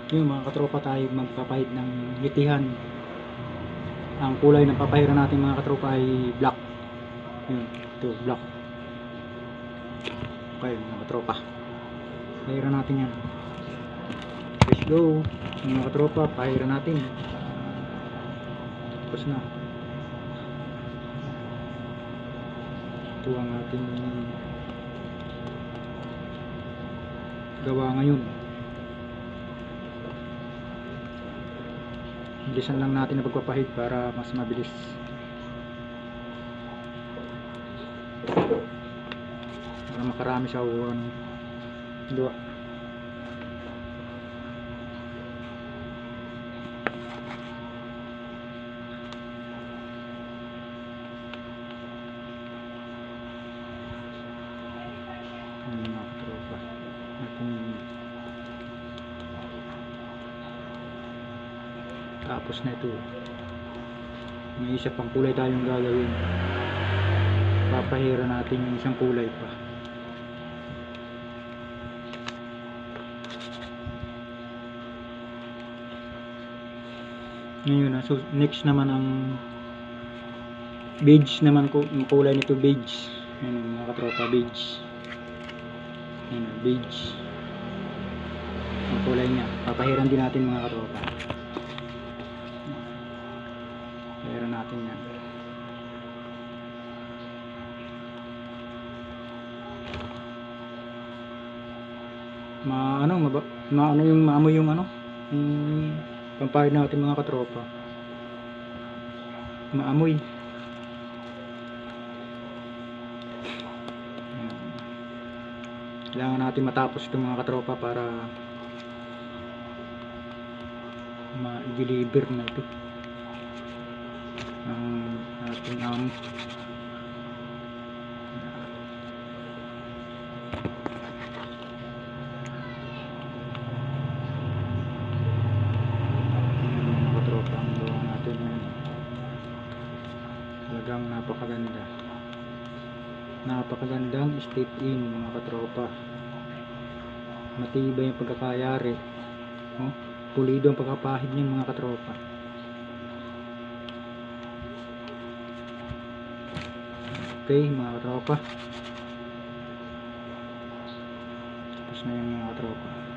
Yun mga katropa, tayo magpapahid ng yutihan. Ang kulay ng papahiran natin mga katropa ay black. Yun, ito black. Okay mga katropa, pahiran natin yan. Let's go mga katropa, pahiran natin. Tapos na. Ito ang ating gawa ngayon. Bilisan lang natin na pagpapahid para mas mabilis. Para makarami sa uwan. Dua. Mga katropa, tapos na ito. May isa pang kulay tayong gagawin. Papahira natin yung isang kulay pa. Ngayon so next naman ang beige naman ko, yung kulay nito beige. Yan mga katropa, beige. Yan, beige ang kulay niya. Papahiran din natin mga katropa. Pahiran natin yan. Maano yung maamoy yung pampahid natin mga katropa. Maamoy. Kailangan natin matapos itong mga katropa para ma-deliver na ito ang ating amo. Mga katropa, ang gawa natin ngayon talagang napakagandang step in mga katropa. Matibay yung pagkakayari, pulido ang pagkapahid niya mga katropa. Okay mga katropa, tapos na yung mga katropa.